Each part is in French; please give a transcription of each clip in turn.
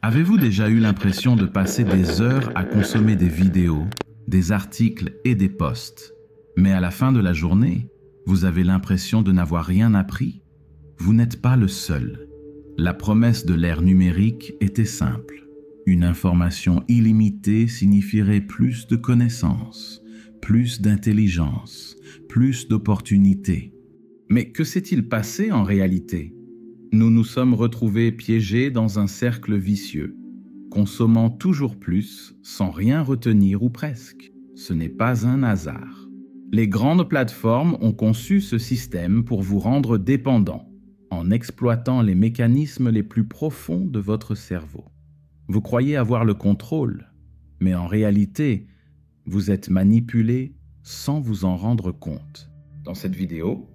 Avez-vous déjà eu l'impression de passer des heures à consommer des vidéos, des articles et des posts, mais à la fin de la journée, vous avez l'impression de n'avoir rien appris? Vous n'êtes pas le seul. La promesse de l'ère numérique était simple. Une information illimitée signifierait plus de connaissances, plus d'intelligence, plus d'opportunités. Mais que s'est-il passé en réalité? Nous nous sommes retrouvés piégés dans un cercle vicieux, consommant toujours plus sans rien retenir ou presque. Ce n'est pas un hasard. Les grandes plateformes ont conçu ce système pour vous rendre dépendant, en exploitant les mécanismes les plus profonds de votre cerveau. Vous croyez avoir le contrôle, mais en réalité, vous êtes manipulé sans vous en rendre compte. Dans cette vidéo,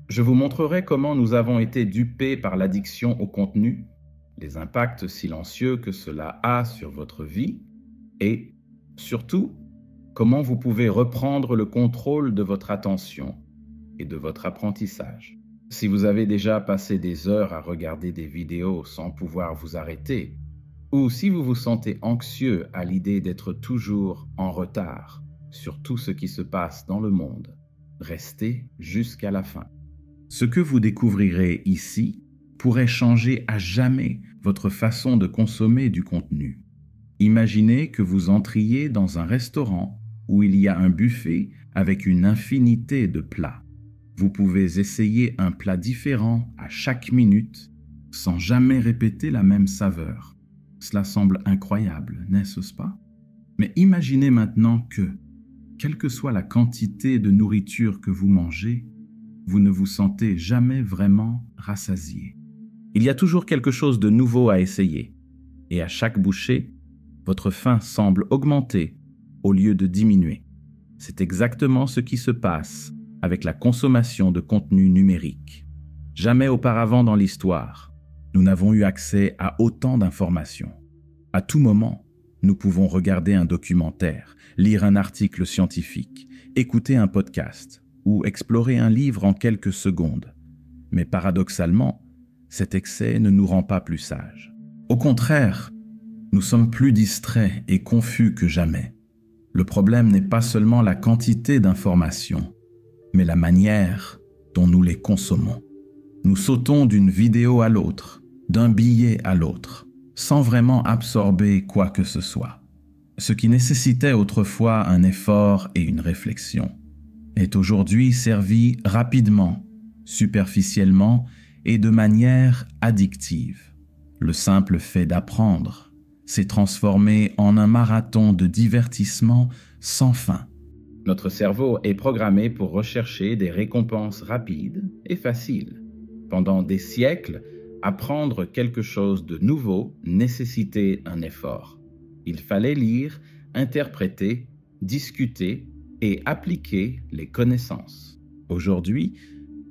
je vous montrerai comment nous avons été dupés par l'addiction au contenu, les impacts silencieux que cela a sur votre vie et, surtout, comment vous pouvez reprendre le contrôle de votre attention et de votre apprentissage. Si vous avez déjà passé des heures à regarder des vidéos sans pouvoir vous arrêter, ou si vous vous sentez anxieux à l'idée d'être toujours en retard sur tout ce qui se passe dans le monde, restez jusqu'à la fin. Ce que vous découvrirez ici pourrait changer à jamais votre façon de consommer du contenu. Imaginez que vous entriez dans un restaurant où il y a un buffet avec une infinité de plats. Vous pouvez essayer un plat différent à chaque minute sans jamais répéter la même saveur. Cela semble incroyable, n'est-ce pas? Mais imaginez maintenant que, quelle que soit la quantité de nourriture que vous mangez, vous ne vous sentez jamais vraiment rassasié. Il y a toujours quelque chose de nouveau à essayer, et à chaque bouchée, votre faim semble augmenter au lieu de diminuer. C'est exactement ce qui se passe avec la consommation de contenu numérique. Jamais auparavant dans l'histoire, nous n'avons eu accès à autant d'informations. À tout moment, nous pouvons regarder un documentaire, lire un article scientifique, écouter un podcast ou explorer un livre en quelques secondes. Mais paradoxalement, cet excès ne nous rend pas plus sages. Au contraire, nous sommes plus distraits et confus que jamais. Le problème n'est pas seulement la quantité d'informations, mais la manière dont nous les consommons. Nous sautons d'une vidéo à l'autre, d'un billet à l'autre, sans vraiment absorber quoi que ce soit. Ce qui nécessitait autrefois un effort et une réflexion est aujourd'hui servi rapidement, superficiellement et de manière addictive. Le simple fait d'apprendre s'est transformé en un marathon de divertissement sans fin. Notre cerveau est programmé pour rechercher des récompenses rapides et faciles. Pendant des siècles, apprendre quelque chose de nouveau nécessitait un effort. Il fallait lire, interpréter, discuter et appliquer les connaissances. Aujourd'hui,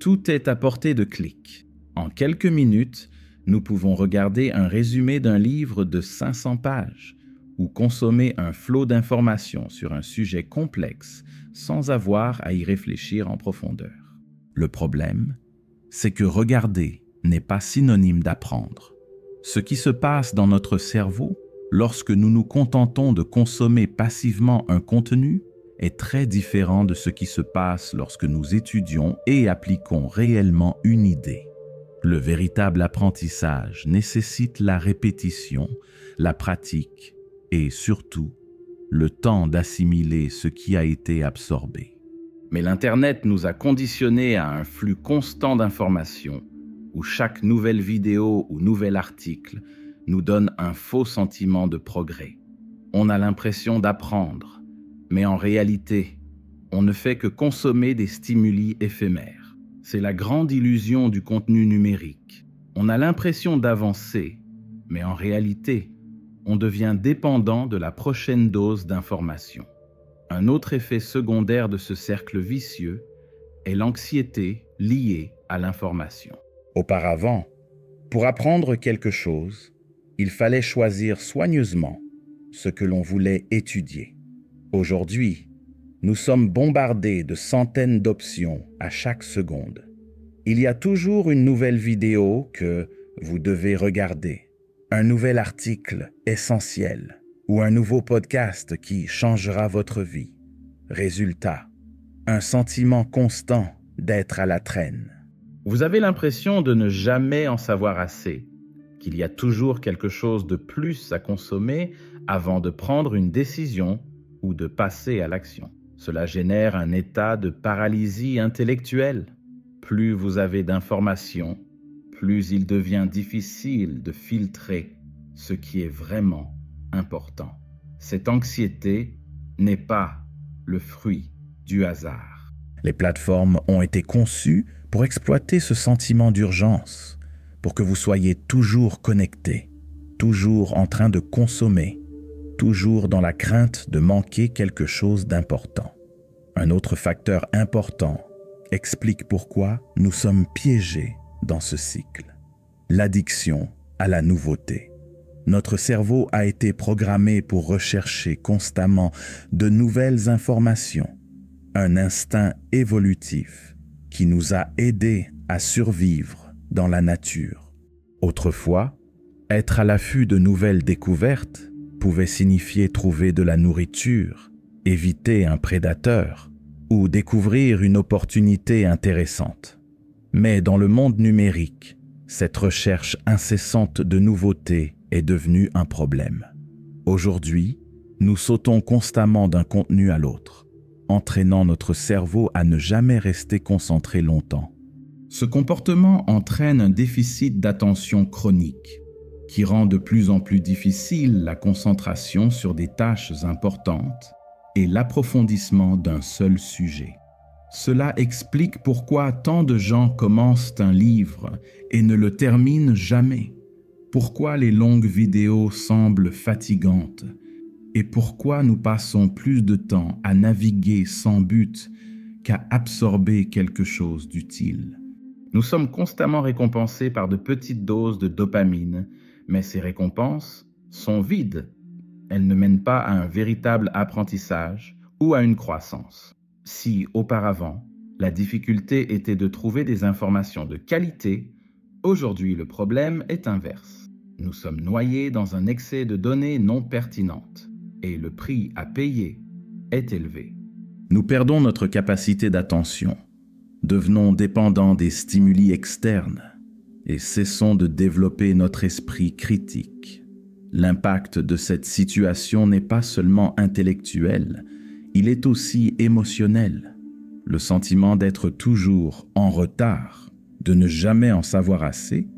tout est à portée de clic. En quelques minutes, nous pouvons regarder un résumé d'un livre de 500 pages ou consommer un flot d'informations sur un sujet complexe sans avoir à y réfléchir en profondeur. Le problème, c'est que regarder n'est pas synonyme d'apprendre. Ce qui se passe dans notre cerveau lorsque nous nous contentons de consommer passivement un contenu est très différent de ce qui se passe lorsque nous étudions et appliquons réellement une idée. Le véritable apprentissage nécessite la répétition, la pratique et surtout le temps d'assimiler ce qui a été absorbé. Mais l'Internet nous a conditionnés à un flux constant d'informations où chaque nouvelle vidéo ou nouvel article nous donne un faux sentiment de progrès. On a l'impression d'apprendre, mais en réalité, on ne fait que consommer des stimuli éphémères. C'est la grande illusion du contenu numérique. On a l'impression d'avancer, mais en réalité, on devient dépendant de la prochaine dose d'information. Un autre effet secondaire de ce cercle vicieux est l'anxiété liée à l'information. Auparavant, pour apprendre quelque chose, il fallait choisir soigneusement ce que l'on voulait étudier. Aujourd'hui, nous sommes bombardés de centaines d'options à chaque seconde. Il y a toujours une nouvelle vidéo que vous devez regarder, un nouvel article essentiel ou un nouveau podcast qui changera votre vie. Résultat, un sentiment constant d'être à la traîne. Vous avez l'impression de ne jamais en savoir assez, qu'il y a toujours quelque chose de plus à consommer avant de prendre une décision ou de passer à l'action. Cela génère un état de paralysie intellectuelle. Plus vous avez d'informations, plus il devient difficile de filtrer ce qui est vraiment important. Cette anxiété n'est pas le fruit du hasard. Les plateformes ont été conçues pour exploiter ce sentiment d'urgence, pour que vous soyez toujours connecté, toujours en train de consommer, toujours dans la crainte de manquer quelque chose d'important. Un autre facteur important explique pourquoi nous sommes piégés dans ce cycle. L'addiction à la nouveauté. Notre cerveau a été programmé pour rechercher constamment de nouvelles informations, un instinct évolutif qui nous a aidés à survivre dans la nature. Autrefois, être à l'affût de nouvelles découvertes pouvait signifier trouver de la nourriture, éviter un prédateur ou découvrir une opportunité intéressante. Mais dans le monde numérique, cette recherche incessante de nouveautés est devenue un problème. Aujourd'hui, nous sautons constamment d'un contenu à l'autre, entraînant notre cerveau à ne jamais rester concentré longtemps. Ce comportement entraîne un déficit d'attention chronique qui rend de plus en plus difficile la concentration sur des tâches importantes et l'approfondissement d'un seul sujet. Cela explique pourquoi tant de gens commencent un livre et ne le terminent jamais, pourquoi les longues vidéos semblent fatigantes et pourquoi nous passons plus de temps à naviguer sans but qu'à absorber quelque chose d'utile. Nous sommes constamment récompensés par de petites doses de dopamine, mais ces récompenses sont vides. Elles ne mènent pas à un véritable apprentissage ou à une croissance. Si, auparavant, la difficulté était de trouver des informations de qualité, aujourd'hui le problème est inverse. Nous sommes noyés dans un excès de données non pertinentes et le prix à payer est élevé. Nous perdons notre capacité d'attention. Devenons dépendants des stimuli externes et cessons de développer notre esprit critique. L'impact de cette situation n'est pas seulement intellectuel, il est aussi émotionnel. Le sentiment d'être toujours en retard, de ne jamais en savoir assez,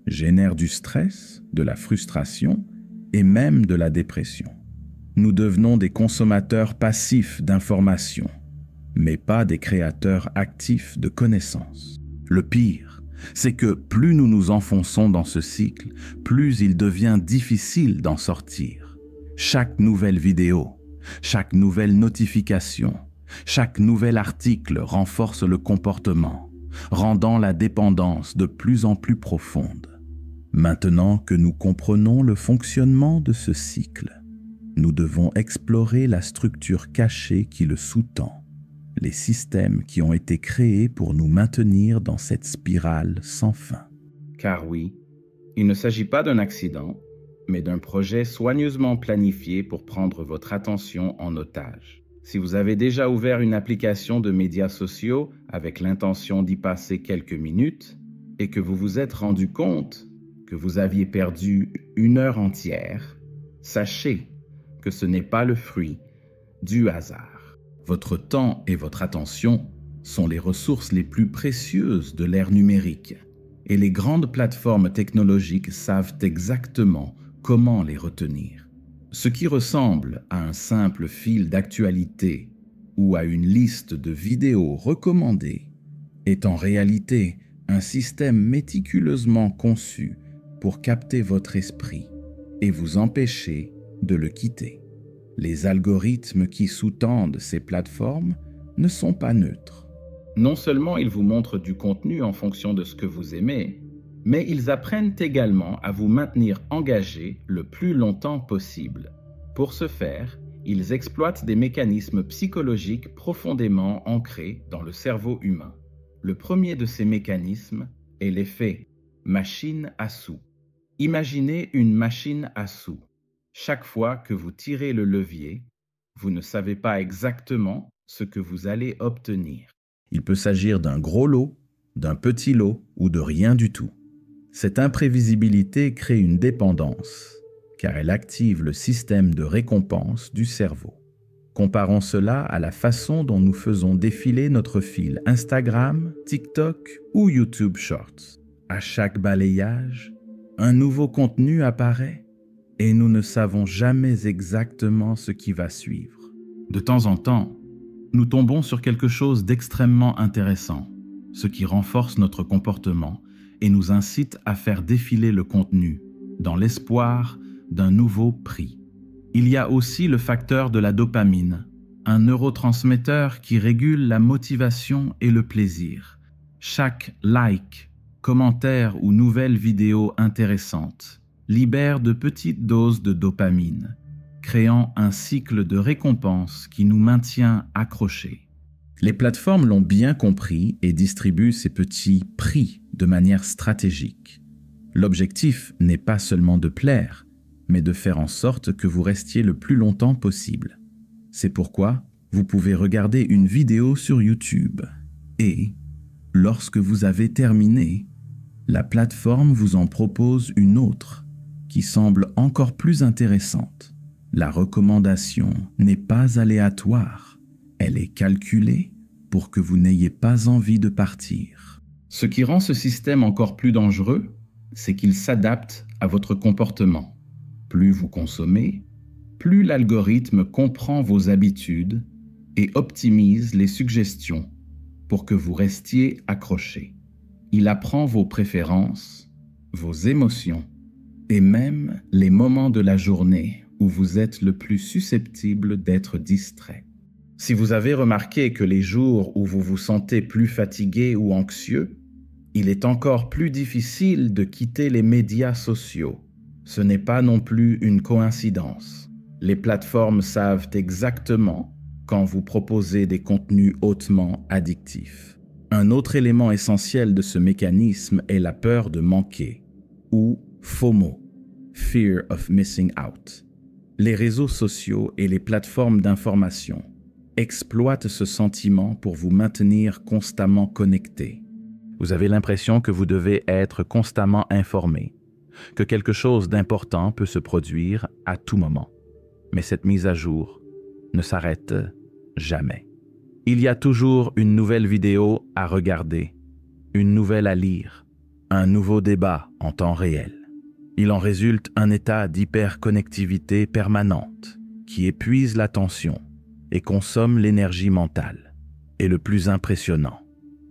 génère du stress, de la frustration et même de la dépression. Nous devenons des consommateurs passifs d'informations, mais pas des créateurs actifs de connaissances. Le pire, c'est que plus nous nous enfonçons dans ce cycle, plus il devient difficile d'en sortir. Chaque nouvelle vidéo, chaque nouvelle notification, chaque nouvel article renforce le comportement, rendant la dépendance de plus en plus profonde. Maintenant que nous comprenons le fonctionnement de ce cycle, nous devons explorer la structure cachée qui le sous-tend, les systèmes qui ont été créés pour nous maintenir dans cette spirale sans fin. Car oui, il ne s'agit pas d'un accident, mais d'un projet soigneusement planifié pour prendre votre attention en otage. Si vous avez déjà ouvert une application de médias sociaux avec l'intention d'y passer quelques minutes et que vous vous êtes rendu compte que vous aviez perdu 1 heure entière, sachez que ce n'est pas le fruit du hasard. Votre temps et votre attention sont les ressources les plus précieuses de l'ère numérique et les grandes plateformes technologiques savent exactement comment les retenir. Ce qui ressemble à un simple fil d'actualité ou à une liste de vidéos recommandées est en réalité un système méticuleusement conçu pour capter votre esprit et vous empêcher de le quitter. Les algorithmes qui sous-tendent ces plateformes ne sont pas neutres. Non seulement ils vous montrent du contenu en fonction de ce que vous aimez, mais ils apprennent également à vous maintenir engagé le plus longtemps possible. Pour ce faire, ils exploitent des mécanismes psychologiques profondément ancrés dans le cerveau humain. Le premier de ces mécanismes est l'effet machine à sous. Imaginez une machine à sous. Chaque fois que vous tirez le levier, vous ne savez pas exactement ce que vous allez obtenir. Il peut s'agir d'un gros lot, d'un petit lot ou de rien du tout. Cette imprévisibilité crée une dépendance, car elle active le système de récompense du cerveau. Comparons cela à la façon dont nous faisons défiler notre fil Instagram, TikTok ou YouTube Shorts. À chaque balayage, un nouveau contenu apparaît et nous ne savons jamais exactement ce qui va suivre. De temps en temps, nous tombons sur quelque chose d'extrêmement intéressant, ce qui renforce notre comportement et nous incite à faire défiler le contenu dans l'espoir d'un nouveau prix. Il y a aussi le facteur de la dopamine, un neurotransmetteur qui régule la motivation et le plaisir. Chaque like, commentaire ou nouvelle vidéo intéressante libère de petites doses de dopamine, créant un cycle de récompense qui nous maintient accrochés. Les plateformes l'ont bien compris et distribuent ces petits prix de manière stratégique. L'objectif n'est pas seulement de plaire, mais de faire en sorte que vous restiez le plus longtemps possible. C'est pourquoi vous pouvez regarder une vidéo sur YouTube et, lorsque vous avez terminé, la plateforme vous en propose une autre qui semble encore plus intéressante. La recommandation n'est pas aléatoire, elle est calculée pour que vous n'ayez pas envie de partir. Ce qui rend ce système encore plus dangereux, c'est qu'il s'adapte à votre comportement. Plus vous consommez, plus l'algorithme comprend vos habitudes et optimise les suggestions pour que vous restiez accroché. Il apprend vos préférences, vos émotions et même les moments de la journée où vous êtes le plus susceptible d'être distrait. Si vous avez remarqué que les jours où vous vous sentez plus fatigué ou anxieux, il est encore plus difficile de quitter les médias sociaux. Ce n'est pas non plus une coïncidence. Les plateformes savent exactement quand vous proposez des contenus hautement addictifs. Un autre élément essentiel de ce mécanisme est la peur de manquer, ou FOMO, Fear of Missing Out. Les réseaux sociaux et les plateformes d'information exploitent ce sentiment pour vous maintenir constamment connecté. Vous avez l'impression que vous devez être constamment informé, que quelque chose d'important peut se produire à tout moment. Mais cette mise à jour ne s'arrête jamais. Il y a toujours une nouvelle vidéo à regarder, une nouvelle à lire, un nouveau débat en temps réel. Il en résulte un état d'hyperconnectivité permanente qui épuise l'attention et consomme l'énergie mentale. Et le plus impressionnant,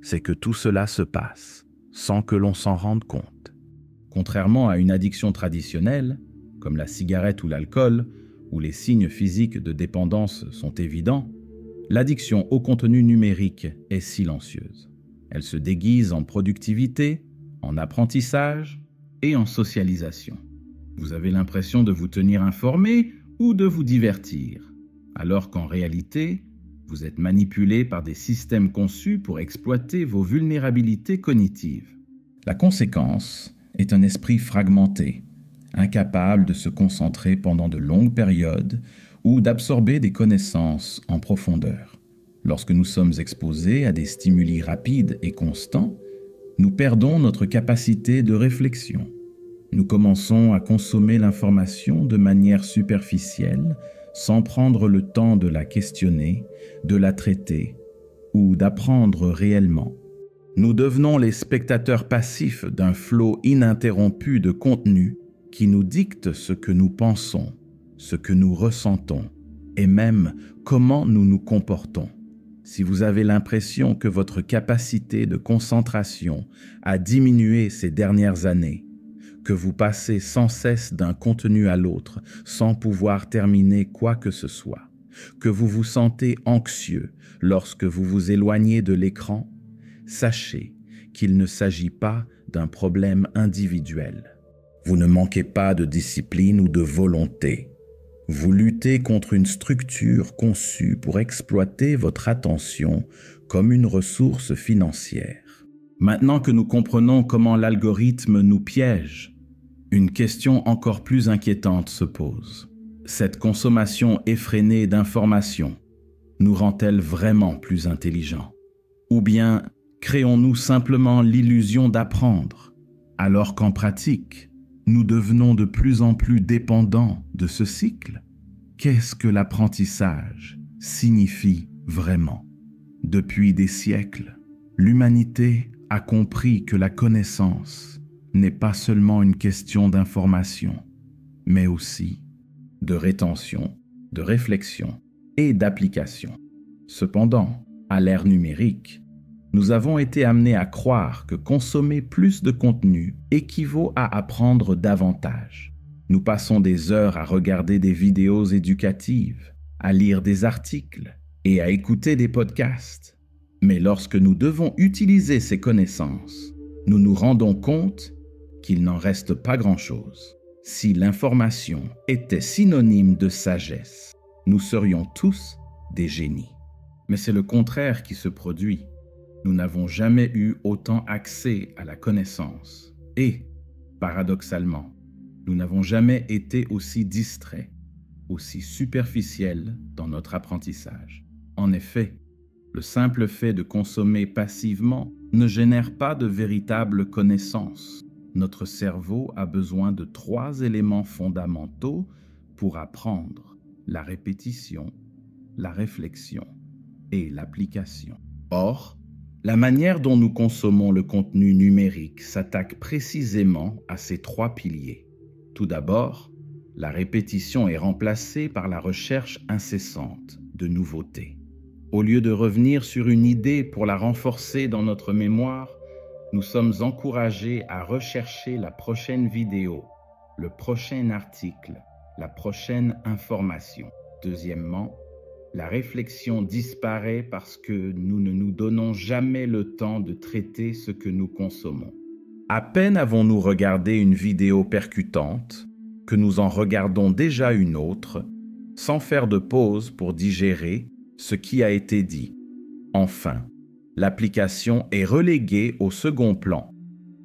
c'est que tout cela se passe sans que l'on s'en rende compte. Contrairement à une addiction traditionnelle, comme la cigarette ou l'alcool, où les signes physiques de dépendance sont évidents, l'addiction au contenu numérique est silencieuse. Elle se déguise en productivité, en apprentissage et en socialisation. Vous avez l'impression de vous tenir informé ou de vous divertir, alors qu'en réalité, vous êtes manipulé par des systèmes conçus pour exploiter vos vulnérabilités cognitives. La conséquence est un esprit fragmenté, incapable de se concentrer pendant de longues périodes ou d'absorber des connaissances en profondeur. Lorsque nous sommes exposés à des stimuli rapides et constants, nous perdons notre capacité de réflexion. Nous commençons à consommer l'information de manière superficielle, sans prendre le temps de la questionner, de la traiter ou d'apprendre réellement. Nous devenons les spectateurs passifs d'un flot ininterrompu de contenu qui nous dicte ce que nous pensons, ce que nous ressentons et même comment nous nous comportons. Si vous avez l'impression que votre capacité de concentration a diminué ces dernières années, que vous passez sans cesse d'un contenu à l'autre sans pouvoir terminer quoi que ce soit, que vous vous sentez anxieux lorsque vous vous éloignez de l'écran, sachez qu'il ne s'agit pas d'un problème individuel. Vous ne manquez pas de discipline ou de volonté. Vous luttez contre une structure conçue pour exploiter votre attention comme une ressource financière. Maintenant que nous comprenons comment l'algorithme nous piège, Une question encore plus inquiétante se pose. Cette consommation effrénée d'informations nous rend-elle vraiment plus intelligents? Ou bien créons-nous simplement l'illusion d'apprendre, alors qu'en pratique, nous devenons de plus en plus dépendants de ce cycle? Qu'est-ce que l'apprentissage signifie vraiment? Depuis des siècles, l'humanité a compris que la connaissance n'est pas seulement une question d'information, mais aussi de rétention, de réflexion et d'application. Cependant, à l'ère numérique, nous avons été amenés à croire que consommer plus de contenu équivaut à apprendre davantage. Nous passons des heures à regarder des vidéos éducatives, à lire des articles et à écouter des podcasts. Mais lorsque nous devons utiliser ces connaissances, nous nous rendons compte qu'il n'en reste pas grand-chose. Si l'information était synonyme de sagesse, nous serions tous des génies. Mais c'est le contraire qui se produit. Nous n'avons jamais eu autant accès à la connaissance. Et, paradoxalement, nous n'avons jamais été aussi distraits, aussi superficiels dans notre apprentissage. En effet, le simple fait de consommer passivement ne génère pas de véritable connaissance. Notre cerveau a besoin de 3 éléments fondamentaux pour apprendre: la répétition, la réflexion et l'application. Or, la manière dont nous consommons le contenu numérique s'attaque précisément à ces 3 piliers. Tout d'abord, la répétition est remplacée par la recherche incessante de nouveautés. Au lieu de revenir sur une idée pour la renforcer dans notre mémoire, nous sommes encouragés à rechercher la prochaine vidéo, le prochain article, la prochaine information. Deuxièmement, la réflexion disparaît parce que nous ne nous donnons jamais le temps de traiter ce que nous consommons. À peine avons-nous regardé une vidéo percutante que nous en regardons déjà une autre, sans faire de pause pour digérer ce qui a été dit. Enfin, l'application est reléguée au second plan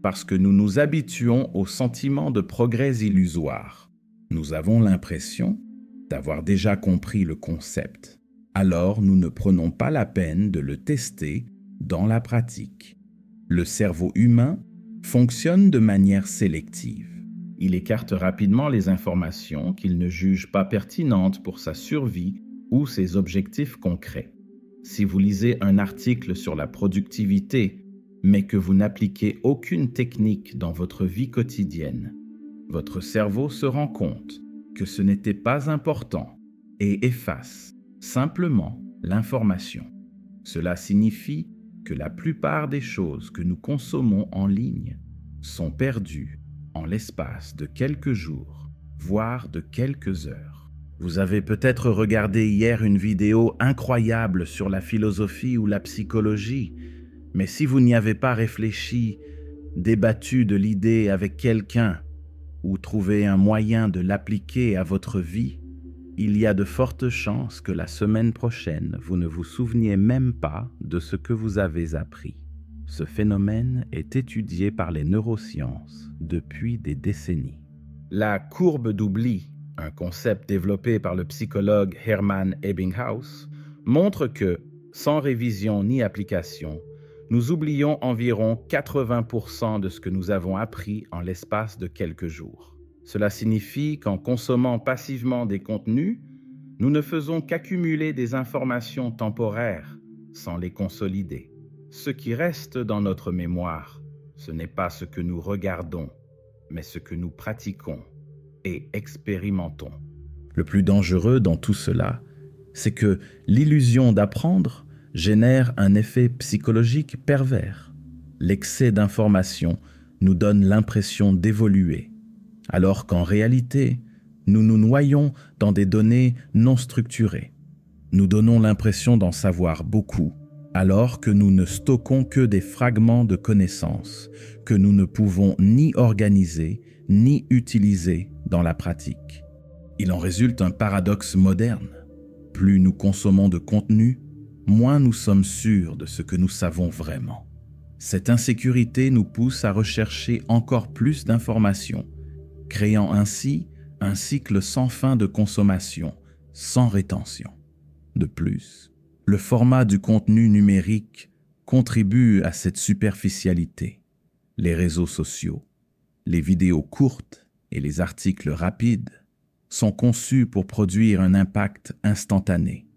parce que nous nous habituons au sentiment de progrès illusoire. Nous avons l'impression d'avoir déjà compris le concept. Alors nous ne prenons pas la peine de le tester dans la pratique. Le cerveau humain fonctionne de manière sélective. Il écarte rapidement les informations qu'il ne juge pas pertinentes pour sa survie ou ses objectifs concrets. Si vous lisez un article sur la productivité, mais que vous n'appliquez aucune technique dans votre vie quotidienne, votre cerveau se rend compte que ce n'était pas important et efface simplement l'information. Cela signifie que la plupart des choses que nous consommons en ligne sont perdues en l'espace de quelques jours, voire de quelques heures. Vous avez peut-être regardé hier une vidéo incroyable sur la philosophie ou la psychologie, mais si vous n'y avez pas réfléchi, débattu de l'idée avec quelqu'un ou trouvé un moyen de l'appliquer à votre vie, il y a de fortes chances que la semaine prochaine, vous ne vous souveniez même pas de ce que vous avez appris. Ce phénomène est étudié par les neurosciences depuis des décennies. La courbe d'oubli, un concept développé par le psychologue Hermann Ebbinghaus, montre que, sans révision ni application, nous oublions environ 80% de ce que nous avons appris en l'espace de quelques jours. Cela signifie qu'en consommant passivement des contenus, nous ne faisons qu'accumuler des informations temporaires sans les consolider. Ce qui reste dans notre mémoire, ce n'est pas ce que nous regardons, mais ce que nous pratiquons et expérimentons. Le plus dangereux dans tout cela, c'est que l'illusion d'apprendre génère un effet psychologique pervers. L'excès d'informations nous donne l'impression d'évoluer, alors qu'en réalité, nous nous noyons dans des données non structurées. Nous donnons l'impression d'en savoir beaucoup, alors que nous ne stockons que des fragments de connaissances que nous ne pouvons ni organiser ni utiliser dans la pratique. Il en résulte un paradoxe moderne. Plus nous consommons de contenu, moins nous sommes sûrs de ce que nous savons vraiment. Cette insécurité nous pousse à rechercher encore plus d'informations créant ainsi un cycle sans fin de consommation, sans rétention. De plus, le format du contenu numérique contribue à cette superficialité. Les réseaux sociaux, les vidéos courtes et les articles rapides sont conçus pour produire un impact instantané,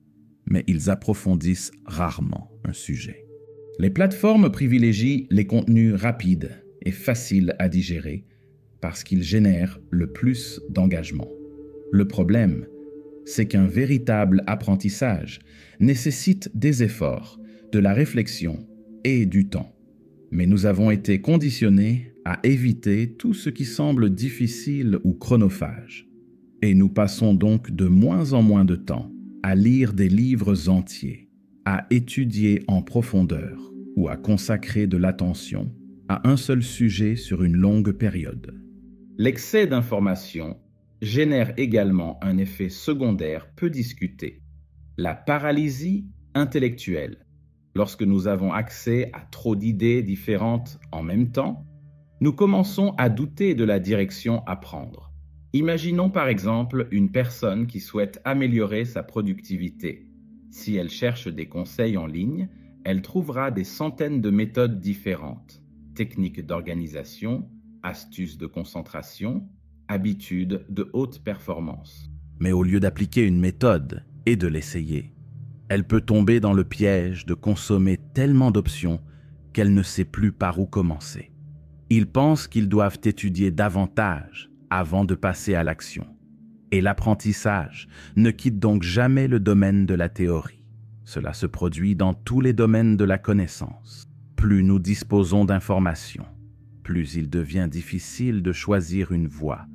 mais ils approfondissent rarement un sujet. Les plateformes privilégient les contenus rapides et faciles à digérer parce qu'ils génèrent le plus d'engagement. Le problème, c'est qu'un véritable apprentissage nécessite des efforts, de la réflexion et du temps. Mais nous avons été conditionnés à éviter tout ce qui semble difficile ou chronophage. Et nous passons donc de moins en moins de temps à lire des livres entiers, à étudier en profondeur ou à consacrer de l'attention à un seul sujet sur une longue période. L'excès d'information génère également un effet secondaire peu discuté, la paralysie intellectuelle. Lorsque nous avons accès à trop d'idées différentes en même temps, nous commençons à douter de la direction à prendre. Imaginons par exemple une personne qui souhaite améliorer sa productivité. Si elle cherche des conseils en ligne, elle trouvera des centaines de méthodes différentes, techniques d'organisation, astuces de concentration, habitudes de haute performance. Mais au lieu d'appliquer une méthode et de l'essayer, elle peut tomber dans le piège de consommer tellement d'options qu'elle ne sait plus par où commencer. Ils pensent qu'ils doivent étudier davantage avant de passer à l'action. Et l'apprentissage ne quitte donc jamais le domaine de la théorie. Cela se produit dans tous les domaines de la connaissance. Plus nous disposons d'informations, plus il devient difficile de choisir une voie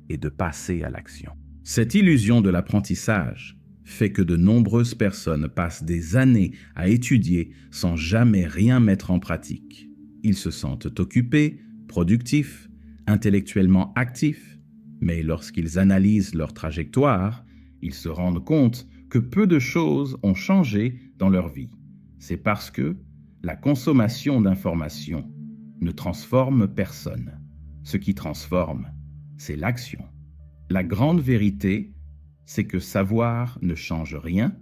et de passer à l'action. Cette illusion de l'apprentissage fait que de nombreuses personnes passent des années à étudier sans jamais rien mettre en pratique. Ils se sentent occupés, productifs, intellectuellement actifs, mais lorsqu'ils analysent leur trajectoire, ils se rendent compte que peu de choses ont changé dans leur vie. C'est parce que la consommation d'informations ne transforme personne. Ce qui transforme, c'est l'action. La grande vérité, c'est que savoir ne change rien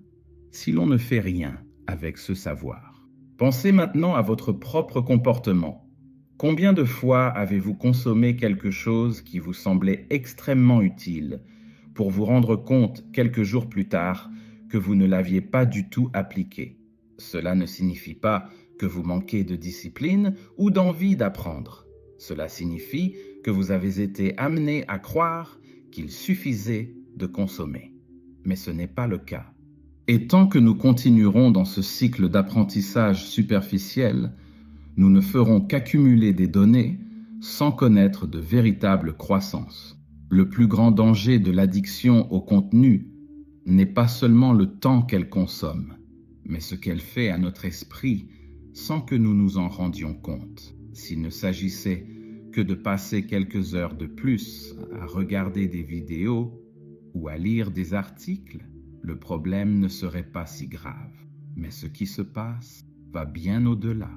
si l'on ne fait rien avec ce savoir. Pensez maintenant à votre propre comportement. Combien de fois avez-vous consommé quelque chose qui vous semblait extrêmement utile pour vous rendre compte quelques jours plus tard que vous ne l'aviez pas du tout appliqué? Cela ne signifie pas que vous manquez de discipline ou d'envie d'apprendre. Cela signifie que vous avez été amené à croire qu'il suffisait de consommer. Mais ce n'est pas le cas. Et tant que nous continuerons dans ce cycle d'apprentissage superficiel, nous ne ferons qu'accumuler des données sans connaître de véritable croissance. Le plus grand danger de l'addiction au contenu n'est pas seulement le temps qu'elle consomme, mais ce qu'elle fait à notre esprit sans que nous nous en rendions compte. S'il ne s'agissait que de passer quelques heures de plus à regarder des vidéos ou à lire des articles, le problème ne serait pas si grave. Mais ce qui se passe va bien au-delà.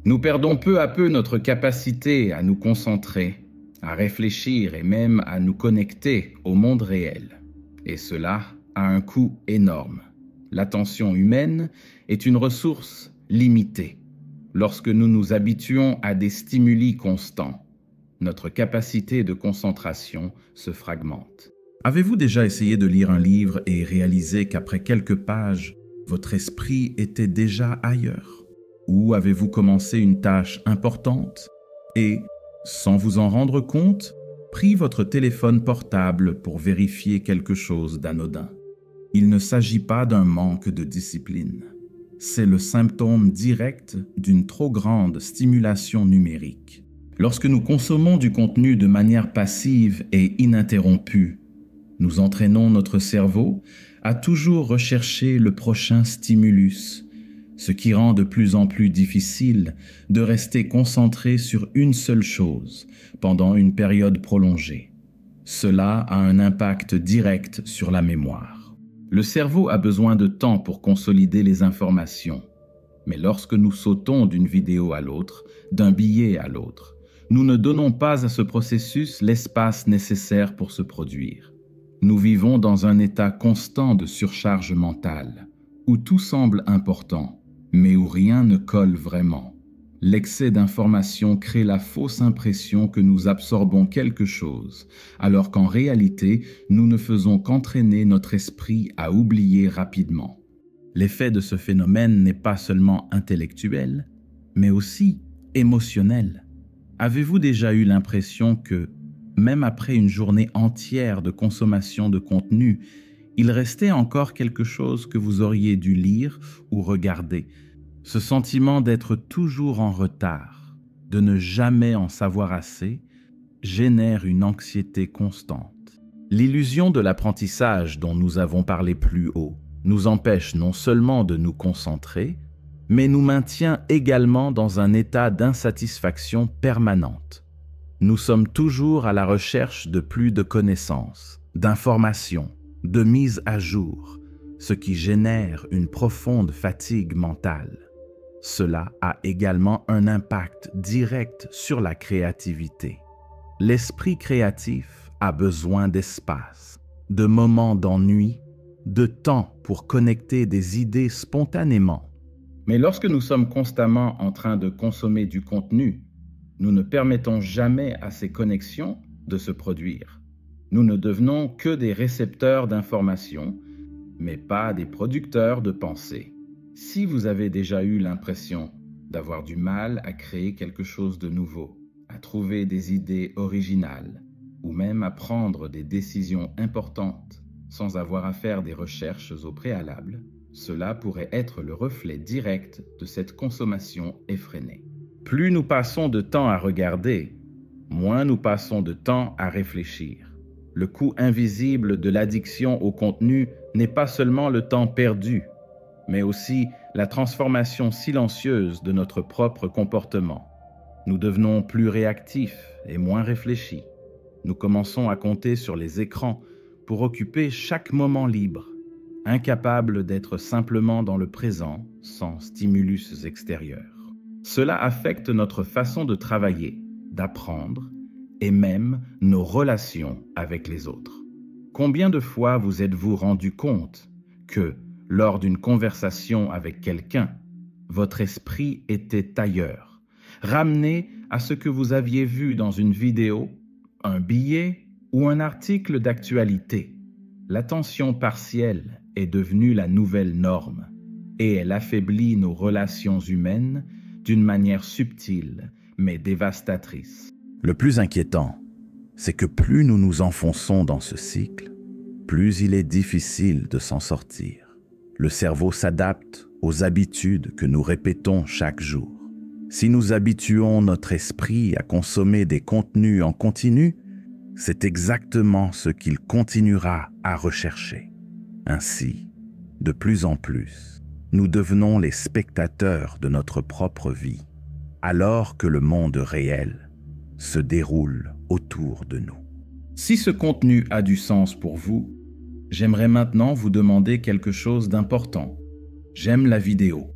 Nous perdons peu à peu notre capacité à nous concentrer, à réfléchir et même à nous connecter au monde réel. Et cela a un coût énorme. L'attention humaine est une ressource limitée. Lorsque nous nous habituons à des stimuli constants, notre capacité de concentration se fragmente. Avez-vous déjà essayé de lire un livre et réalisé qu'après quelques pages, votre esprit était déjà ailleurs? Ou avez-vous commencé une tâche importante et, sans vous en rendre compte, pris votre téléphone portable pour vérifier quelque chose d'anodin? Il ne s'agit pas d'un manque de discipline. C'est le symptôme direct d'une trop grande stimulation numérique. Lorsque nous consommons du contenu de manière passive et ininterrompue, nous entraînons notre cerveau à toujours rechercher le prochain stimulus, ce qui rend de plus en plus difficile de rester concentré sur une seule chose pendant une période prolongée. Cela a un impact direct sur la mémoire. Le cerveau a besoin de temps pour consolider les informations, mais lorsque nous sautons d'une vidéo à l'autre, d'un billet à l'autre, Nous ne donnons pas à ce processus l'espace nécessaire pour se produire. Nous vivons dans un état constant de surcharge mentale, où tout semble important, mais où rien ne colle vraiment. L'excès d'informations crée la fausse impression que nous absorbons quelque chose, alors qu'en réalité, nous ne faisons qu'entraîner notre esprit à oublier rapidement. L'effet de ce phénomène n'est pas seulement intellectuel, mais aussi émotionnel. Avez-vous déjà eu l'impression que, même après une journée entière de consommation de contenu, il restait encore quelque chose que vous auriez dû lire ou regarder? Ce sentiment d'être toujours en retard, de ne jamais en savoir assez, génère une anxiété constante. L'illusion de l'apprentissage dont nous avons parlé plus haut nous empêche non seulement de nous concentrer, mais nous maintient également dans un état d'insatisfaction permanente. Nous sommes toujours à la recherche de plus de connaissances, d'informations, de mise à jour, ce qui génère une profonde fatigue mentale. Cela a également un impact direct sur la créativité. L'esprit créatif a besoin d'espace, de moments d'ennui, de temps pour connecter des idées spontanément. Mais lorsque nous sommes constamment en train de consommer du contenu, nous ne permettons jamais à ces connexions de se produire. Nous ne devenons que des récepteurs d'informations, mais pas des producteurs de pensées. Si vous avez déjà eu l'impression d'avoir du mal à créer quelque chose de nouveau, à trouver des idées originales, ou même à prendre des décisions importantes sans avoir à faire des recherches au préalable, cela pourrait être le reflet direct de cette consommation effrénée. Plus nous passons de temps à regarder, moins nous passons de temps à réfléchir. Le coût invisible de l'addiction au contenu n'est pas seulement le temps perdu, mais aussi la transformation silencieuse de notre propre comportement. Nous devenons plus réactifs et moins réfléchis. Nous commençons à compter sur les écrans pour occuper chaque moment libre, incapables d'être simplement dans le présent sans stimulus extérieur. Cela affecte notre façon de travailler, d'apprendre et même nos relations avec les autres. Combien de fois vous êtes-vous rendu compte que, lors d'une conversation avec quelqu'un, votre esprit était ailleurs, ramené à ce que vous aviez vu dans une vidéo, un billet ou un article d'actualité? L'attention partielle est devenue la nouvelle norme et elle affaiblit nos relations humaines d'une manière subtile mais dévastatrice. Le plus inquiétant, c'est que plus nous nous enfonçons dans ce cycle, plus il est difficile de s'en sortir. Le cerveau s'adapte aux habitudes que nous répétons chaque jour. Si nous habituons notre esprit à consommer des contenus en continu, c'est exactement ce qu'il continuera à rechercher. Ainsi, de plus en plus, nous devenons les spectateurs de notre propre vie, alors que le monde réel se déroule autour de nous. Si ce contenu a du sens pour vous, j'aimerais maintenant vous demander quelque chose d'important. J'aime la vidéo,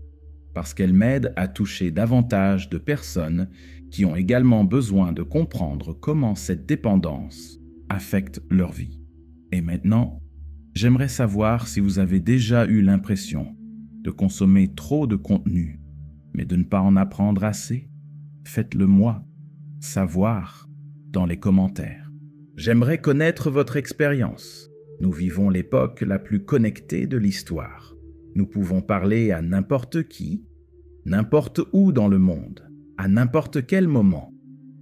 parce qu'elle m'aide à toucher davantage de personnes qui ont également besoin de comprendre comment cette dépendance affecte leur vie. Et maintenant, j'aimerais savoir si vous avez déjà eu l'impression de consommer trop de contenu, mais de ne pas en apprendre assez. Faites-le moi savoir dans les commentaires. J'aimerais connaître votre expérience. Nous vivons l'époque la plus connectée de l'histoire. Nous pouvons parler à n'importe qui, n'importe où dans le monde, à n'importe quel moment.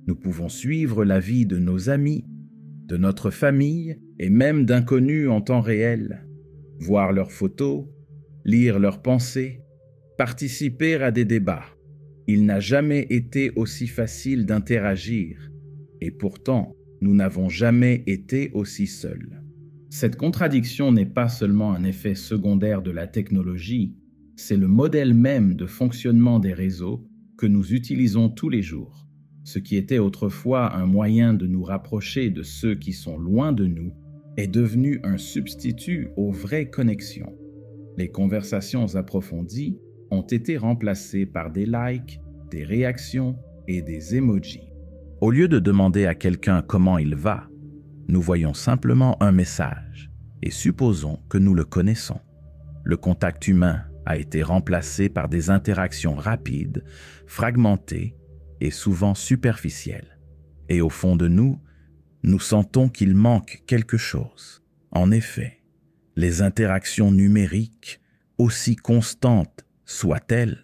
Nous pouvons suivre la vie de nos amis, de notre famille et même d'inconnus en temps réel, voir leurs photos, lire leurs pensées, participer à des débats. Il n'a jamais été aussi facile d'interagir et pourtant, nous n'avons jamais été aussi seuls. Cette contradiction n'est pas seulement un effet secondaire de la technologie, c'est le modèle même de fonctionnement des réseaux que nous utilisons tous les jours. Ce qui était autrefois un moyen de nous rapprocher de ceux qui sont loin de nous est devenu un substitut aux vraies connexions. Les conversations approfondies ont été remplacées par des likes, des réactions et des emojis. Au lieu de demander à quelqu'un comment il va, nous voyons simplement un message et supposons que nous le connaissons. Le contact humain a été remplacé par des interactions rapides, fragmentées et souvent superficielles. Et au fond de nous, nous sentons qu'il manque quelque chose. En effet, les interactions numériques, aussi constantes soient-elles,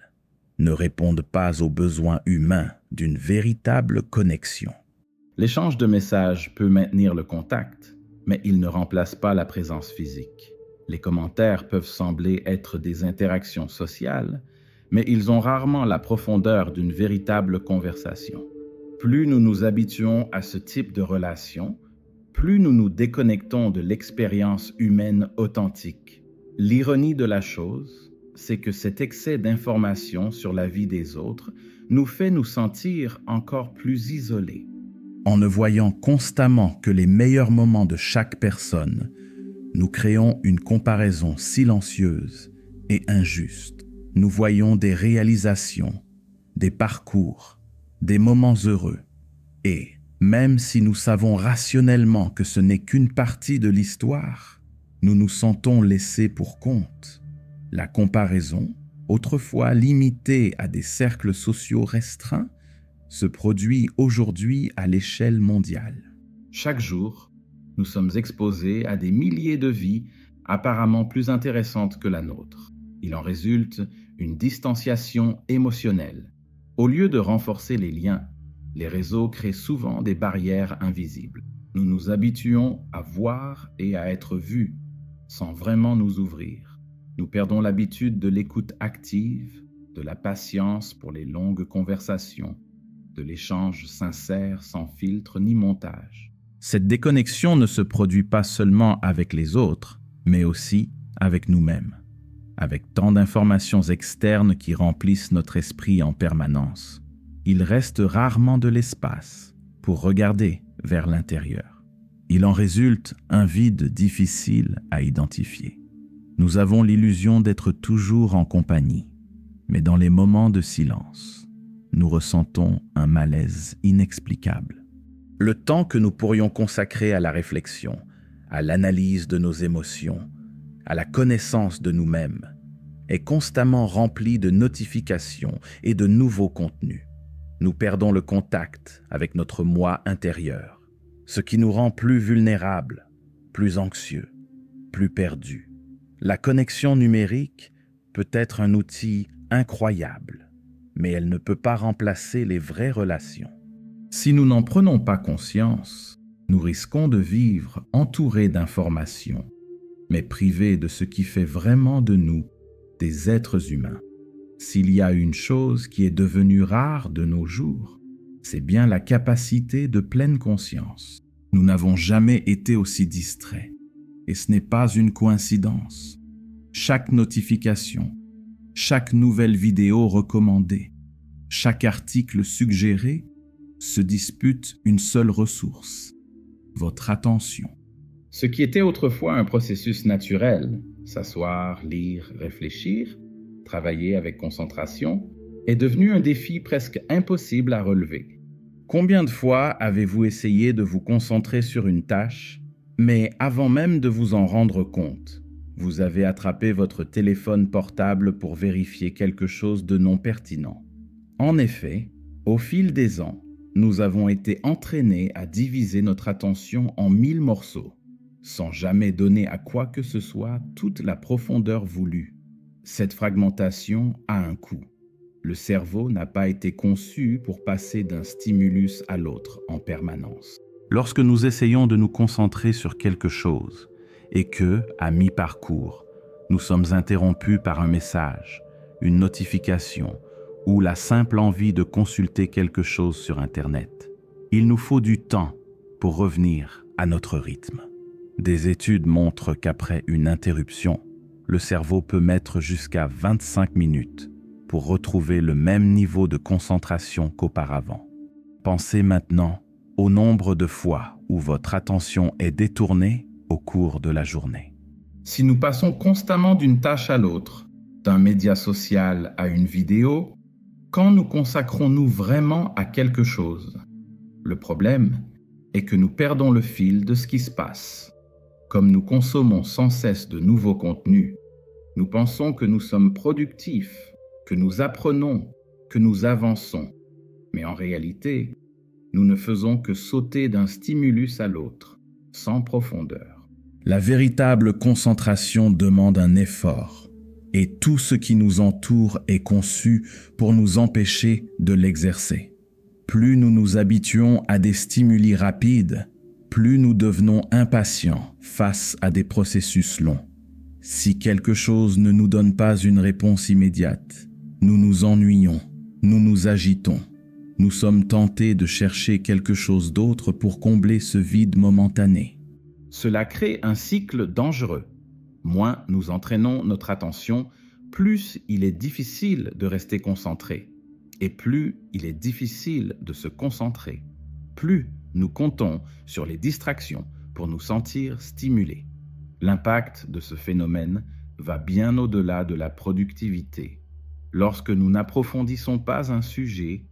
ne répondent pas aux besoins humains d'une véritable connexion. L'échange de messages peut maintenir le contact, mais il ne remplace pas la présence physique. Les commentaires peuvent sembler être des interactions sociales, mais ils ont rarement la profondeur d'une véritable conversation. Plus nous nous habituons à ce type de relation, plus nous nous déconnectons de l'expérience humaine authentique. L'ironie de la chose, c'est que cet excès d'informations sur la vie des autres nous fait nous sentir encore plus isolés. En ne voyant constamment que les meilleurs moments de chaque personne, nous créons une comparaison silencieuse et injuste. Nous voyons des réalisations, des parcours, des moments heureux. Et même si nous savons rationnellement que ce n'est qu'une partie de l'histoire, nous nous sentons laissés pour compte. La comparaison, autrefois limitée à des cercles sociaux restreints, se produit aujourd'hui à l'échelle mondiale. Chaque jour, nous sommes exposés à des milliers de vies apparemment plus intéressantes que la nôtre. Il en résulte une distanciation émotionnelle. Au lieu de renforcer les liens, les réseaux créent souvent des barrières invisibles. Nous nous habituons à voir et à être vus sans vraiment nous ouvrir. Nous perdons l'habitude de l'écoute active, de la patience pour les longues conversations, de l'échange sincère sans filtre ni montage. Cette déconnexion ne se produit pas seulement avec les autres, mais aussi avec nous-mêmes, avec tant d'informations externes qui remplissent notre esprit en permanence. Il reste rarement de l'espace pour regarder vers l'intérieur. Il en résulte un vide difficile à identifier. Nous avons l'illusion d'être toujours en compagnie, mais dans les moments de silence, nous ressentons un malaise inexplicable. Le temps que nous pourrions consacrer à la réflexion, à l'analyse de nos émotions, à la connaissance de nous-mêmes, est constamment rempli de notifications et de nouveaux contenus. Nous perdons le contact avec notre moi intérieur, ce qui nous rend plus vulnérables, plus anxieux, plus perdus. La connexion numérique peut être un outil incroyable, mais elle ne peut pas remplacer les vraies relations. Si nous n'en prenons pas conscience, nous risquons de vivre entourés d'informations, mais privés de ce qui fait vraiment de nous des êtres humains. S'il y a une chose qui est devenue rare de nos jours, c'est bien la capacité de pleine conscience. Nous n'avons jamais été aussi distraits, et ce n'est pas une coïncidence. Chaque notification, chaque nouvelle vidéo recommandée, chaque article suggéré se dispute une seule ressource, votre attention. Ce qui était autrefois un processus naturel, s'asseoir, lire, réfléchir, travailler avec concentration, est devenu un défi presque impossible à relever. Combien de fois avez-vous essayé de vous concentrer sur une tâche, mais avant même de vous en rendre compte, vous avez attrapé votre téléphone portable pour vérifier quelque chose de non pertinent? En effet, au fil des ans, nous avons été entraînés à diviser notre attention en 1000 morceaux, sans jamais donner à quoi que ce soit toute la profondeur voulue. Cette fragmentation a un coût. Le cerveau n'a pas été conçu pour passer d'un stimulus à l'autre en permanence. Lorsque nous essayons de nous concentrer sur quelque chose et que, à mi-parcours, nous sommes interrompus par un message, une notification ou la simple envie de consulter quelque chose sur Internet, il nous faut du temps pour revenir à notre rythme. Des études montrent qu'après une interruption, le cerveau peut mettre jusqu'à 25 minutes pour retrouver le même niveau de concentration qu'auparavant. Pensez maintenant au nombre de fois où votre attention est détournée au cours de la journée. Si nous passons constamment d'une tâche à l'autre, d'un média social à une vidéo, quand nous consacrons-nous vraiment à quelque chose? Le problème est que nous perdons le fil de ce qui se passe. Comme nous consommons sans cesse de nouveaux contenus, nous pensons que nous sommes productifs, que nous apprenons, que nous avançons. Mais en réalité, nous ne faisons que sauter d'un stimulus à l'autre, sans profondeur. La véritable concentration demande un effort, et tout ce qui nous entoure est conçu pour nous empêcher de l'exercer. Plus nous nous habituons à des stimuli rapides, plus nous devenons impatients face à des processus longs. Si quelque chose ne nous donne pas une réponse immédiate, nous nous ennuyons, nous nous agitons. Nous sommes tentés de chercher quelque chose d'autre pour combler ce vide momentané. Cela crée un cycle dangereux. Moins nous entraînons notre attention, plus il est difficile de rester concentré. Et plus il est difficile de se concentrer. Plus nous comptons sur les distractions pour nous sentir stimulés. L'impact de ce phénomène va bien au-delà de la productivité. Lorsque nous n'approfondissons pas un sujet,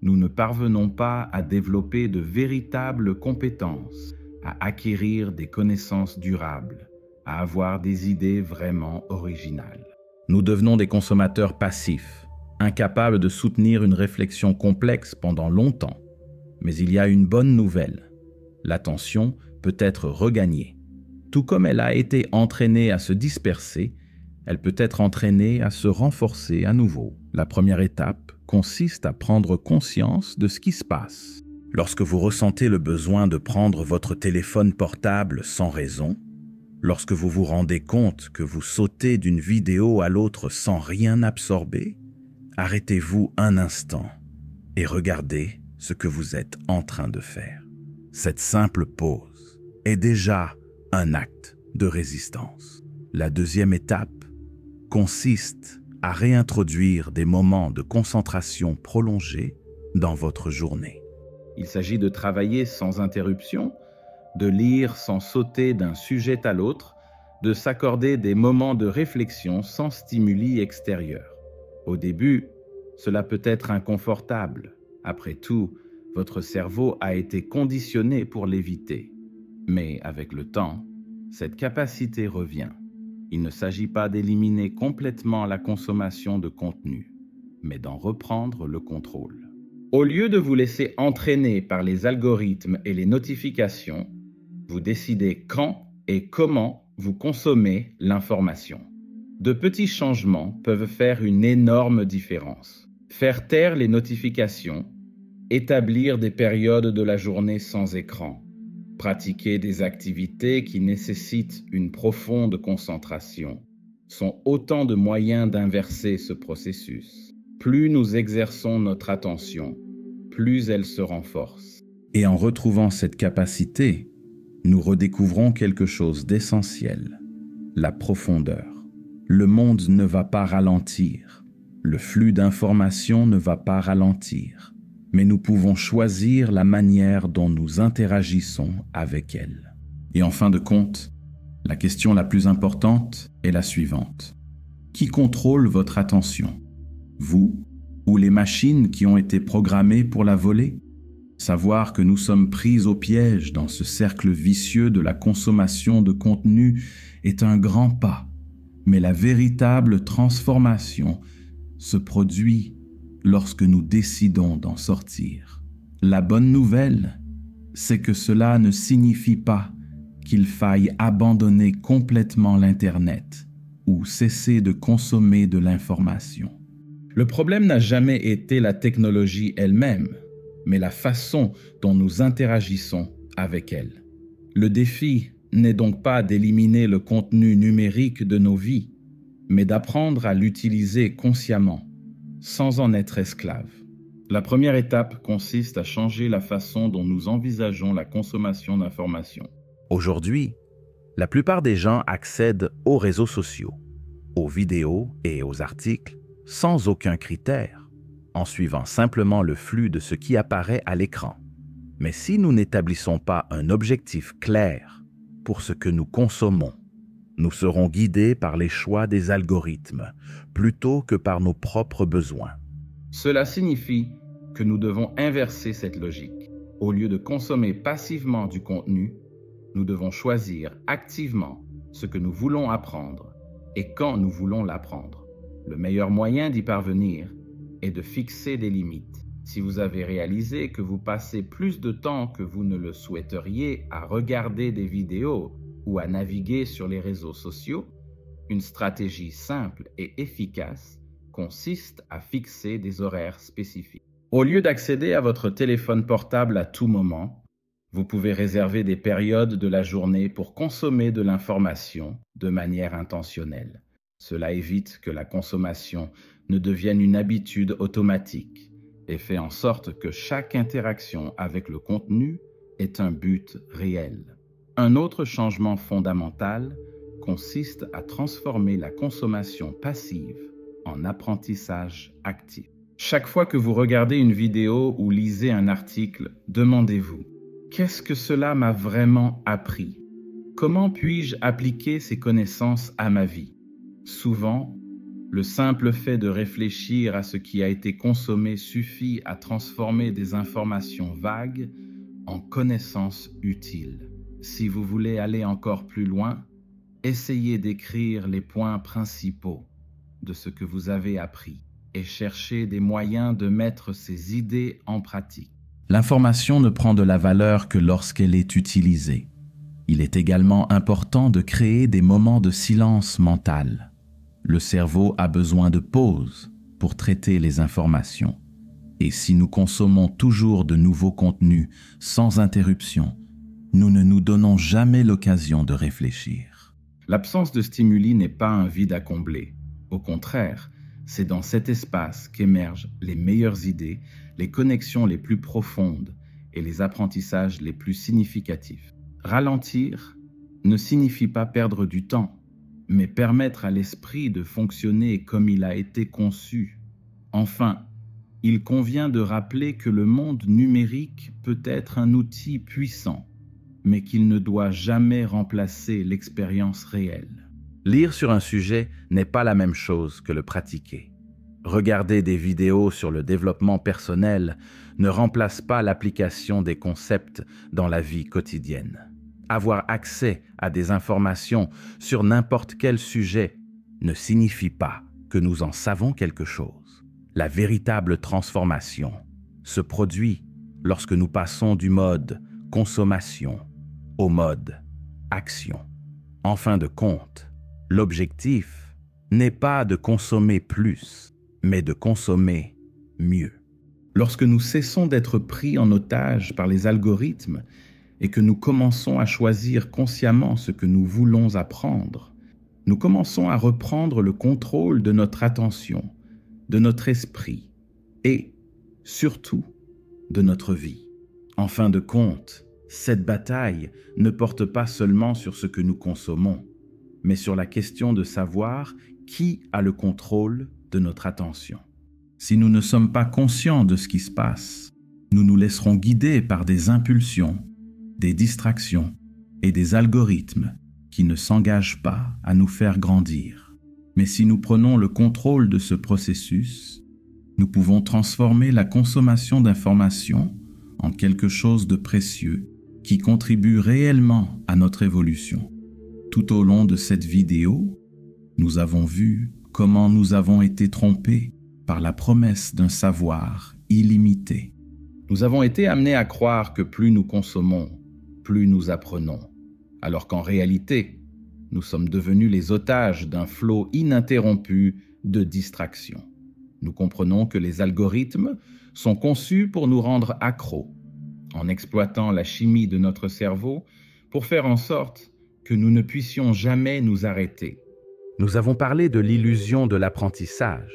nous ne parvenons pas à développer de véritables compétences, à acquérir des connaissances durables, à avoir des idées vraiment originales. Nous devenons des consommateurs passifs, incapables de soutenir une réflexion complexe pendant longtemps. Mais il y a une bonne nouvelle. L'attention peut être regagnée. Tout comme elle a été entraînée à se disperser, elle peut être entraînée à se renforcer à nouveau. La première étape consiste à prendre conscience de ce qui se passe. Lorsque vous ressentez le besoin de prendre votre téléphone portable sans raison, lorsque vous vous rendez compte que vous sautez d'une vidéo à l'autre sans rien absorber, arrêtez-vous un instant et regardez ce que vous êtes en train de faire. Cette simple pause est déjà un acte de résistance. La deuxième étape consiste à réintroduire des moments de concentration prolongés dans votre journée. Il s'agit de travailler sans interruption, de lire sans sauter d'un sujet à l'autre, de s'accorder des moments de réflexion sans stimuli extérieurs. Au début, cela peut être inconfortable. Après tout, votre cerveau a été conditionné pour l'éviter. Mais avec le temps, cette capacité revient. Il ne s'agit pas d'éliminer complètement la consommation de contenu, mais d'en reprendre le contrôle. Au lieu de vous laisser entraîner par les algorithmes et les notifications, vous décidez quand et comment vous consommez l'information. De petits changements peuvent faire une énorme différence. Faire taire les notifications, établir des périodes de la journée sans écran, pratiquer des activités qui nécessitent une profonde concentration sont autant de moyens d'inverser ce processus. Plus nous exerçons notre attention, plus elle se renforce. Et en retrouvant cette capacité, nous redécouvrons quelque chose d'essentiel, la profondeur. Le monde ne va pas ralentir, le flux d'informations ne va pas ralentir. Mais nous pouvons choisir la manière dont nous interagissons avec elle. Et en fin de compte, la question la plus importante est la suivante. Qui contrôle votre attention? Vous ou les machines qui ont été programmées pour la voler? Savoir que nous sommes pris au piège dans ce cercle vicieux de la consommation de contenu est un grand pas, mais la véritable transformation se produit lorsque nous décidons d'en sortir. La bonne nouvelle, c'est que cela ne signifie pas qu'il faille abandonner complètement l'Internet ou cesser de consommer de l'information. Le problème n'a jamais été la technologie elle-même, mais la façon dont nous interagissons avec elle. Le défi n'est donc pas d'éliminer le contenu numérique de nos vies, mais d'apprendre à l'utiliser consciemment, sans en être esclave. La première étape consiste à changer la façon dont nous envisageons la consommation d'informations. Aujourd'hui, la plupart des gens accèdent aux réseaux sociaux, aux vidéos et aux articles sans aucun critère, en suivant simplement le flux de ce qui apparaît à l'écran. Mais si nous n'établissons pas un objectif clair pour ce que nous consommons, nous serons guidés par les choix des algorithmes plutôt que par nos propres besoins. Cela signifie que nous devons inverser cette logique. Au lieu de consommer passivement du contenu, nous devons choisir activement ce que nous voulons apprendre et quand nous voulons l'apprendre. Le meilleur moyen d'y parvenir est de fixer des limites. Si vous avez réalisé que vous passez plus de temps que vous ne le souhaiteriez à regarder des vidéos ou à naviguer sur les réseaux sociaux, une stratégie simple et efficace consiste à fixer des horaires spécifiques. Au lieu d'accéder à votre téléphone portable à tout moment, vous pouvez réserver des périodes de la journée pour consommer de l'information de manière intentionnelle. Cela évite que la consommation ne devienne une habitude automatique et fait en sorte que chaque interaction avec le contenu ait un but réel. Un autre changement fondamental consiste à transformer la consommation passive en apprentissage actif. Chaque fois que vous regardez une vidéo ou lisez un article, demandez-vous: qu'est-ce que cela m'a vraiment appris? Comment puis-je appliquer ces connaissances à ma vie? Souvent, le simple fait de réfléchir à ce qui a été consommé suffit à transformer des informations vagues en connaissances utiles. Si vous voulez aller encore plus loin, essayez d'écrire les points principaux de ce que vous avez appris et cherchez des moyens de mettre ces idées en pratique. L'information ne prend de la valeur que lorsqu'elle est utilisée. Il est également important de créer des moments de silence mental. Le cerveau a besoin de pauses pour traiter les informations. Et si nous consommons toujours de nouveaux contenus sans interruption, nous ne nous donnons jamais l'occasion de réfléchir. L'absence de stimuli n'est pas un vide à combler. Au contraire, c'est dans cet espace qu'émergent les meilleures idées, les connexions les plus profondes et les apprentissages les plus significatifs. Ralentir ne signifie pas perdre du temps, mais permettre à l'esprit de fonctionner comme il a été conçu. Enfin, il convient de rappeler que le monde numérique peut être un outil puissant, mais qu'il ne doit jamais remplacer l'expérience réelle. Lire sur un sujet n'est pas la même chose que le pratiquer. Regarder des vidéos sur le développement personnel ne remplace pas l'application des concepts dans la vie quotidienne. Avoir accès à des informations sur n'importe quel sujet ne signifie pas que nous en savons quelque chose. La véritable transformation se produit lorsque nous passons du mode consommation au mode action. En fin de compte, l'objectif n'est pas de consommer plus, mais de consommer mieux. Lorsque nous cessons d'être pris en otage par les algorithmes et que nous commençons à choisir consciemment ce que nous voulons apprendre, nous commençons à reprendre le contrôle de notre attention, de notre esprit et, surtout, de notre vie. En fin de compte, cette bataille ne porte pas seulement sur ce que nous consommons, mais sur la question de savoir qui a le contrôle de notre attention. Si nous ne sommes pas conscients de ce qui se passe, nous nous laisserons guider par des impulsions, des distractions et des algorithmes qui ne s'engagent pas à nous faire grandir. Mais si nous prenons le contrôle de ce processus, nous pouvons transformer la consommation d'informations en quelque chose de précieux qui contribue réellement à notre évolution. Tout au long de cette vidéo, nous avons vu comment nous avons été trompés par la promesse d'un savoir illimité. Nous avons été amenés à croire que plus nous consommons, plus nous apprenons, alors qu'en réalité, nous sommes devenus les otages d'un flot ininterrompu de distractions. Nous comprenons que les algorithmes sont conçus pour nous rendre accros, en exploitant la chimie de notre cerveau pour faire en sorte que nous ne puissions jamais nous arrêter. Nous avons parlé de l'illusion de l'apprentissage,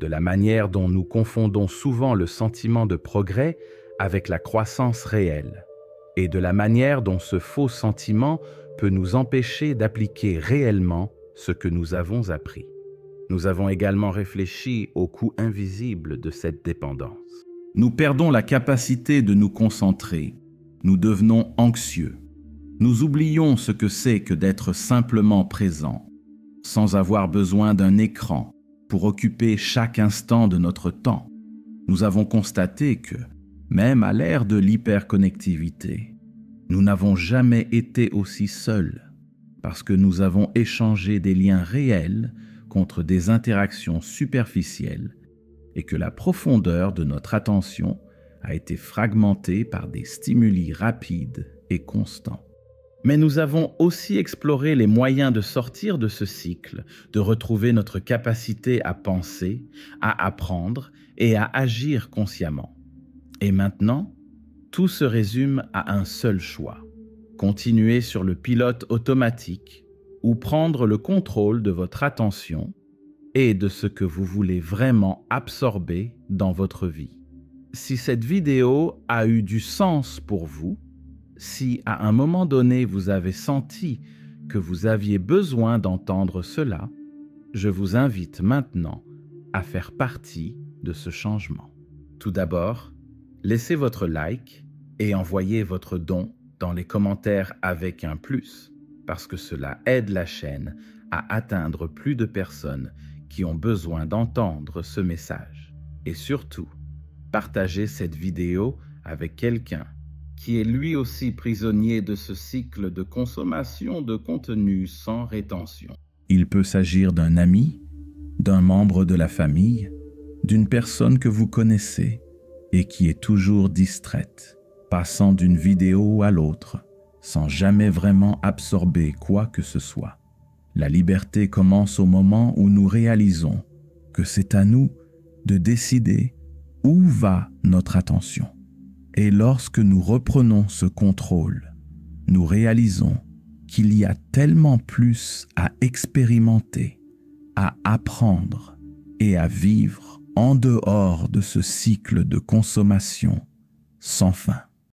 de la manière dont nous confondons souvent le sentiment de progrès avec la croissance réelle, et de la manière dont ce faux sentiment peut nous empêcher d'appliquer réellement ce que nous avons appris. Nous avons également réfléchi au coût invisible de cette dépendance. Nous perdons la capacité de nous concentrer, nous devenons anxieux, nous oublions ce que c'est que d'être simplement présent, sans avoir besoin d'un écran pour occuper chaque instant de notre temps. Nous avons constaté que, Même à l'ère de l'hyperconnectivité, nous n'avons jamais été aussi seuls parce que nous avons échangé des liens réels contre des interactions superficielles et que la profondeur de notre attention a été fragmentée par des stimuli rapides et constants. Mais nous avons aussi exploré les moyens de sortir de ce cycle, de retrouver notre capacité à penser, à apprendre et à agir consciemment. Et maintenant, tout se résume à un seul choix: continuer sur le pilote automatique ou prendre le contrôle de votre attention et de ce que vous voulez vraiment absorber dans votre vie. Si cette vidéo a eu du sens pour vous, si à un moment donné vous avez senti que vous aviez besoin d'entendre cela, je vous invite maintenant à faire partie de ce changement. Tout d'abord, laissez votre like et envoyez votre don dans les commentaires avec un plus, parce que cela aide la chaîne à atteindre plus de personnes qui ont besoin d'entendre ce message. Et surtout, partagez cette vidéo avec quelqu'un qui est lui aussi prisonnier de ce cycle de consommation de contenu sans rétention. Il peut s'agir d'un ami, d'un membre de la famille, d'une personne que vous connaissez et qui est toujours distraite, passant d'une vidéo à l'autre, sans jamais vraiment absorber quoi que ce soit. La liberté commence au moment où nous réalisons que c'est à nous de décider où va notre attention. Et lorsque nous reprenons ce contrôle, nous réalisons qu'il y a tellement plus à expérimenter, à apprendre et à vivre en dehors de ce cycle de consommation sans fin.